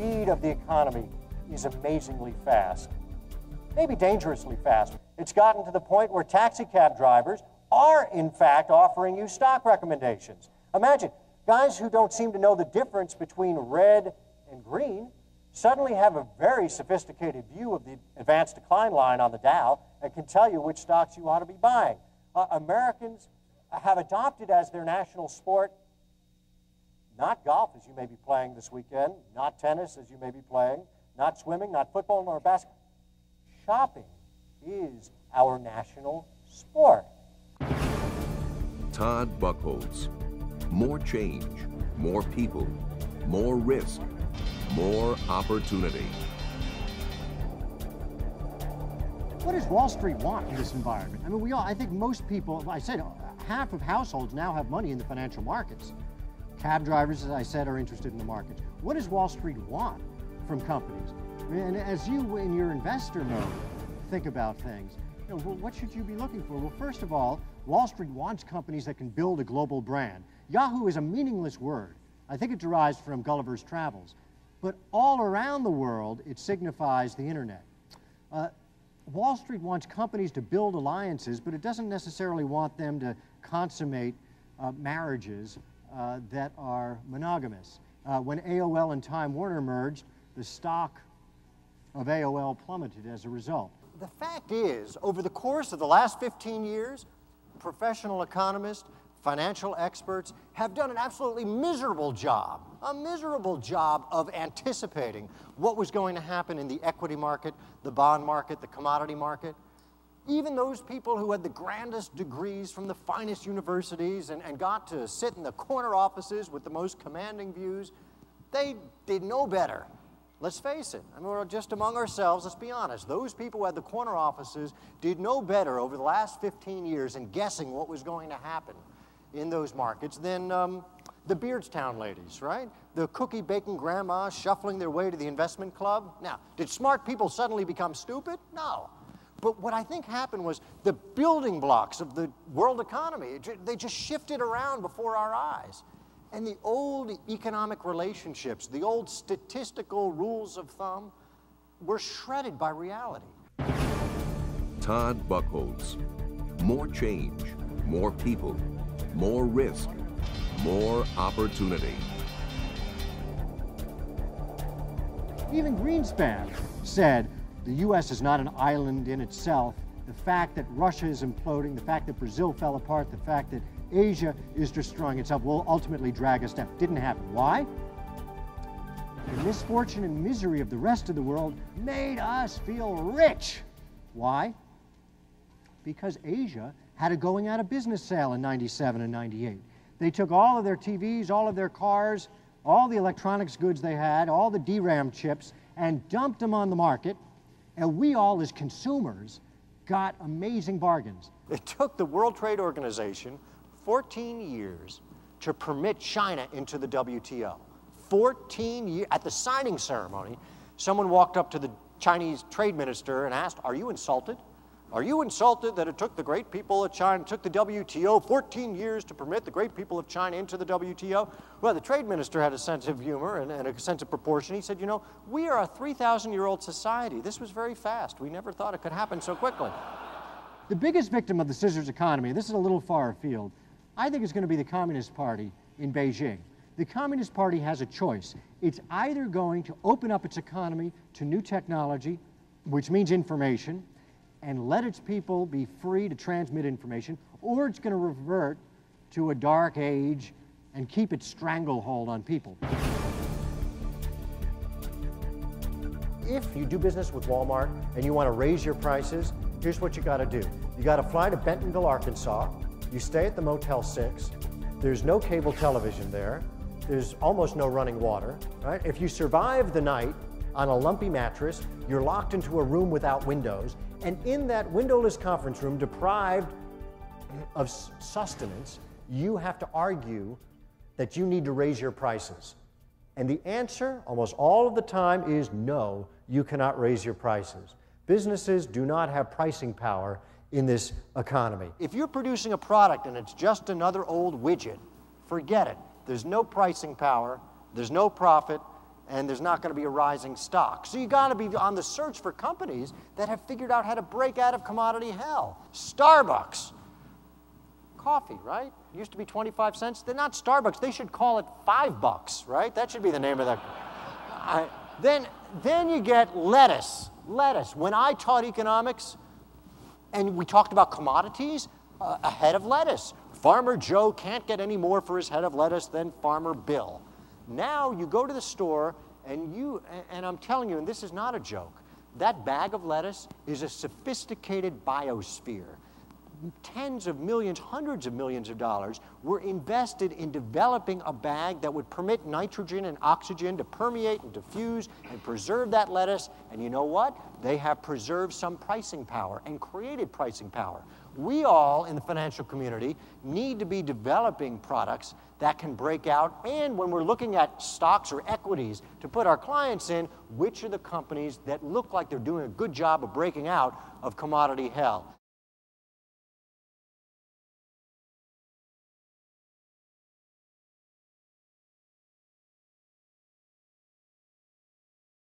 speed of the economy is amazingly fast, maybe dangerously fast. It's gotten to the point where taxi cab drivers are, in fact, offering you stock recommendations. Imagine, guys who don't seem to know the difference between red and green suddenly have a very sophisticated view of the advanced decline line on the Dow and can tell you which stocks you ought to be buying. Americans have adopted as their national sport not golf, as you may be playing this weekend, not tennis, as you may be playing, not swimming, not football, nor basketball. Shopping is our national sport. Todd Buchholz. More change, more people, more risk, more opportunity. What does Wall Street want in this environment? I mean, I think most people, I said half of households now have money in the financial markets. Cab drivers, as I said, are interested in the markets. What does Wall Street want from companies? And as you, in your investor mode, think about things, what should you be looking for? Well, first of all, Wall Street wants companies that can build a global brand. Yahoo is a meaningless word. I think it derives from Gulliver's Travels. But all around the world, it signifies the internet. Wall Street wants companies to build alliances, but it doesn't necessarily want them to consummate marriages that are monogamous. When AOL and Time Warner merged, the stock of AOL plummeted as a result. The fact is, over the course of the last 15 years, professional economists, financial experts have done an absolutely miserable job of anticipating what was going to happen in the equity market, the bond market, the commodity market. Even those people who had the grandest degrees from the finest universities and got to sit in the corner offices with the most commanding views, they did no better. Let's face it, I mean, we're just among ourselves, let's be honest. Those people who had the corner offices did no better over the last 15 years in guessing what was going to happen in those markets than the Beardstown ladies, right? The cookie-baking grandmas shuffling their way to the investment club. Now, did smart people suddenly become stupid? No. But what I think happened was the building blocks of the world economy, they just shifted around before our eyes. And the old economic relationships, the old statistical rules of thumb, were shredded by reality. Todd Buchholz. More change, more people, more risk, more opportunity. Even Greenspan said the U.S. is not an island in itself. The fact that Russia is imploding, the fact that Brazil fell apart, the fact that Asia is destroying itself will ultimately drag us down. Didn't happen. Why? The misfortune and misery of the rest of the world made us feel rich. Why? Because Asia had a going out of business sale in '97 and '98. They took all of their TVs, all of their cars, all the electronics goods they had, all the DRAM chips, and dumped them on the market, and we all as consumers got amazing bargains. It took the World Trade Organization 14 years to permit China into the WTO. 14 years. At the signing ceremony, someone walked up to the Chinese trade minister and asked, "Are you insulted? Are you insulted that it took the great people of China, took the WTO 14 years to permit the great people of China into the WTO?" Well, the trade minister had a sense of humor and a sense of proportion. He said, "You know, we are a 3,000-year-old society. This was very fast. We never thought it could happen so quickly." The biggest victim of the scissors economy, and this is a little far afield, I think it's going to be the Communist Party in Beijing. The Communist Party has a choice. It's either going to open up its economy to new technology, which means information, and let its people be free to transmit information, or it's going to revert to a dark age and keep its stranglehold on people. If you do business with Walmart and you want to raise your prices, here's what you got to do. You got to fly to Bentonville, Arkansas. You stay at the Motel 6. There's no cable television there. There's almost no running water, right? If you survive the night on a lumpy mattress, you're locked into a room without windows, and in that windowless conference room, deprived of sustenance, you have to argue that you need to raise your prices. And the answer, almost all of the time, is no, you cannot raise your prices. Businesses do not have pricing power in this economy. If you're producing a product and it's just another old widget, forget it. There's no pricing power, there's no profit, and there's not going to be a rising stock. So you got to be on the search for companies that have figured out how to break out of commodity hell. Starbucks. Coffee, right? Used to be 25 cents. They're not Starbucks. They should call it $5, right? That should be the name of the... Then you get lettuce. Lettuce. When I taught economics and we talked about commodities, a head of lettuce. Farmer Joe can't get any more for his head of lettuce than Farmer Bill. Now you go to the store and I'm telling you, and this is not a joke, that bag of lettuce is a sophisticated biosphere. Tens of millions, hundreds of millions of dollars were invested in developing a bag that would permit nitrogen and oxygen to permeate and diffuse and preserve that lettuce. And you know what? They have preserved some pricing power and created pricing power. We all in the financial community need to be developing products that can break out, and when we're looking at stocks or equities to put our clients in, which are the companies that look like they're doing a good job of breaking out of commodity hell.